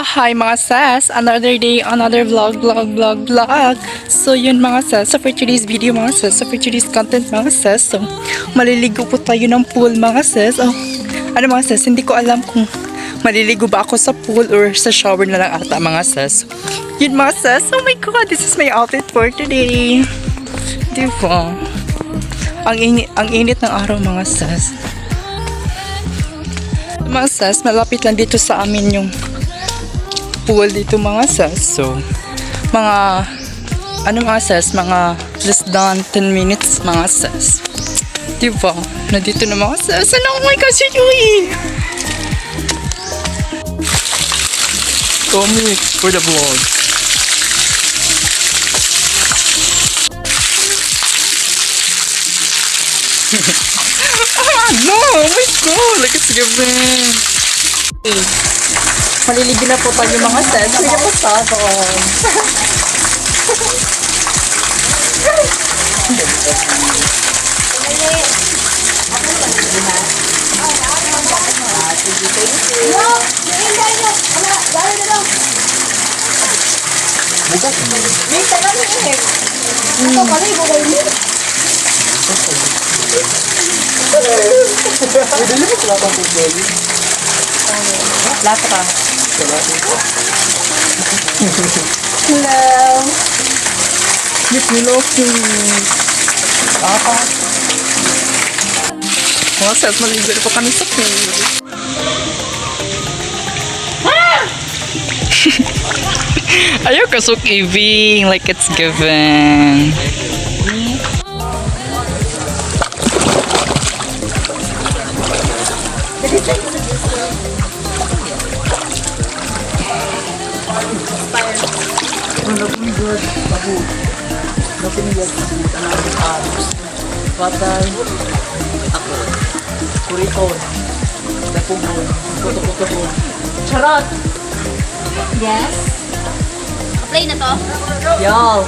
Hi mga sis! Another day, another vlog. So yun mga sis, so for today's video mga sis, so for today's content mga sis, so maliligo po tayo ng pool mga sis. Oh, ano mga sis, hindi ko alam kung maliligo ba ako sa pool or sa shower na lang ata mga sis. Yun mga sis, oh my god, this is my outfit for today. Diba? Ang init ng araw mga sis. Mga sis, malapit lang dito sa amin yung pool dito mga sis. So, mga mga sis, mga less than 10 minutes mga sis. Diba? Nandito na mga sis. Ano, oh my gosh, yun! Come for the vlog. No! Oh my god! Like it's given! Maliligo na po tayo mga sis. Sige po sa doon. Latra. Hello. Miss Miloki. Mga sis, maligo na po kami sa pool. Ayaw ka so giving like it's given. Patay ako kurikon napugod kuto charot. Yes. Play na to? Yo.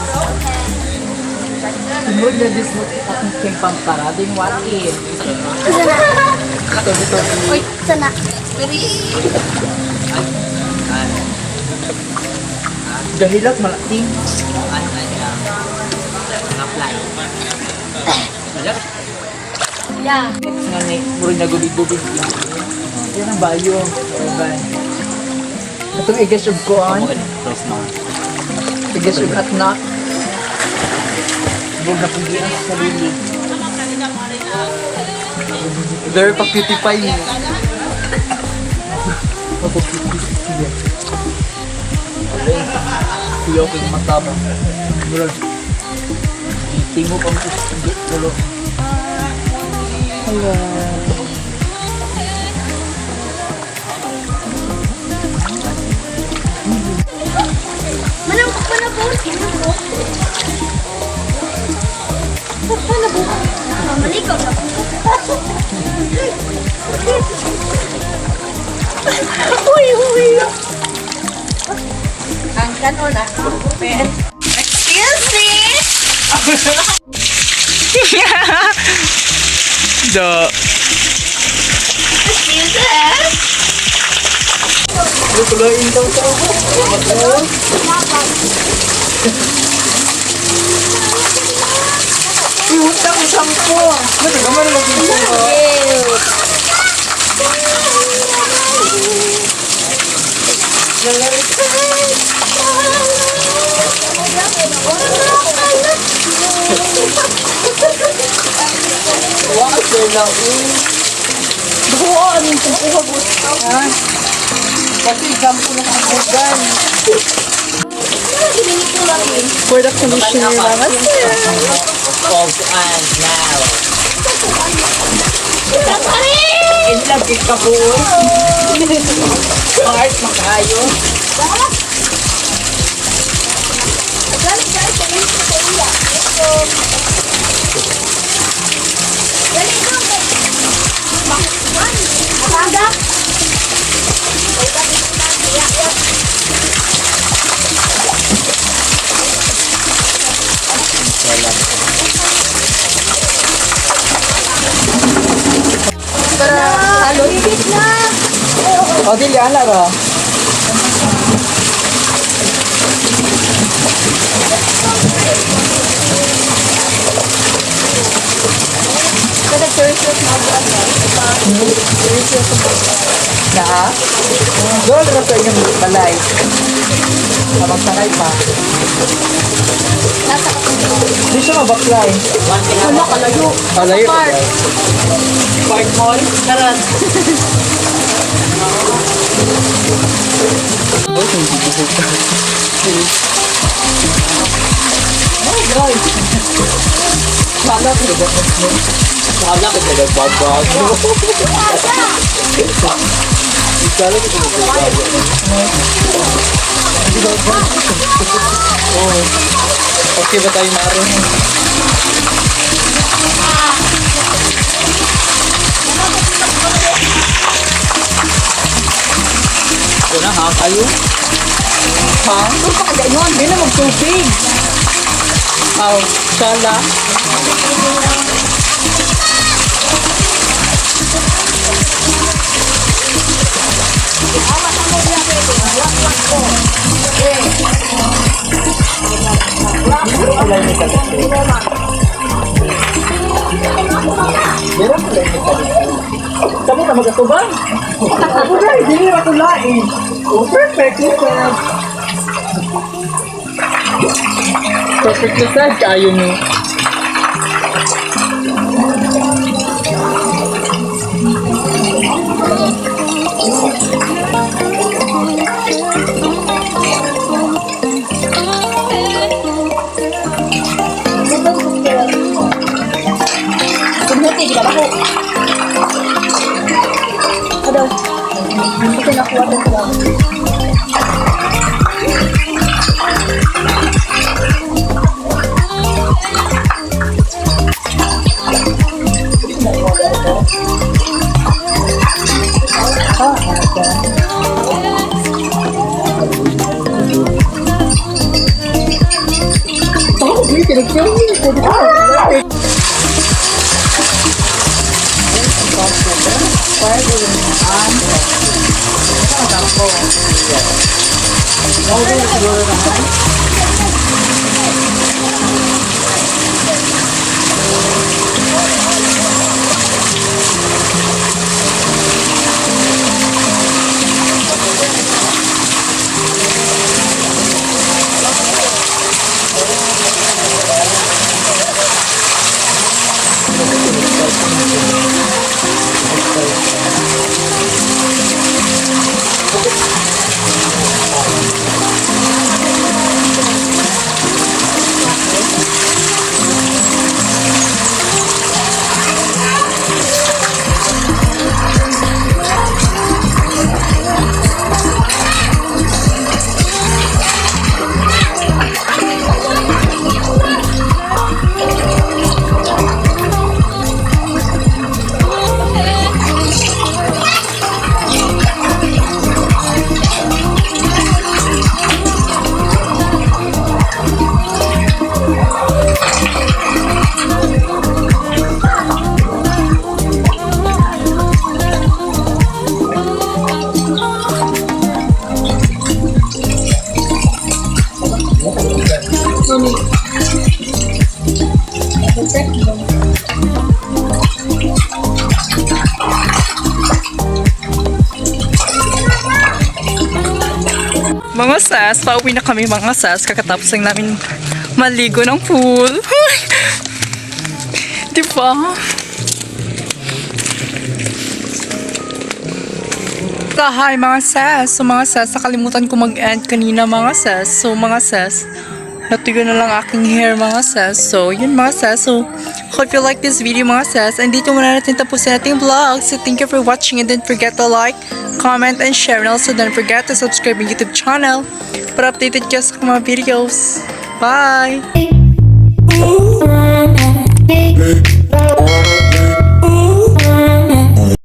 Sunod na this mo akong kimpang parading watin. Uy, sana. Very... Dahilat malating. Apply. Yeah. Nga ni, muro na gubig-gubig. Yan ang bayo. Itong igasog ko an. Igasog at knock. Huwag na pugin ang sarili. Very pa-cutie-pie mo. Mapuputi-puti. Kuya ko yung mataba. Muro. Iting mo pang tulo. Hello. Manangkok pa na po. Paano po? Mamalikaw na po. Uy. Ang kanon na. Excuse me. The Excuse us. Tuloy-tuloyin daw sa Utang po. Ba't naman lagi po? Wala sila buwan yung pagkuhabot. Kasi example ng kabugan. For the conditioner naman. Fog and now. Inlagay ka po. Heart makayo. Halo, ibig na. O, dili, ala ra. Na? Doon na sa inyong balay. Habang sakay pa. Hindi siya mabaklay. Wala, kalayo. Kalayo. Park mall? Karan. Oh, guys. Wala ko na wala ko na nagbabag. Wala ko na nagbabag. Oh. Okay ba tayo naroon? Ito na, ha? Kayo? Ha? Ito pa kaya yun. Hindi na magtubig. Aw, sala. Kamu na magatuban? Ako na, hindi na matulain. Oh, perfect. Perfect na sad, kayo nyo. Pagbuti, di ba ako? Ano? Ito nakuha ko sila. Mga sas, pauwi na kami mga sas. Kakatapos lang namin maligo ng pool. Diba? Hi mga sas. So mga sas, nakalimutan ko mag-end kanina mga sas. So mga sas, natuyo na lang aking hair mga sas. So yun mga sas. So hope you like this video mga sas. And dito muna natin tapusin ating vlog. So thank you for watching and don't forget to like, comment, and share. And also don't forget to subscribe my YouTube channel para updated kayo sa mga videos. Bye!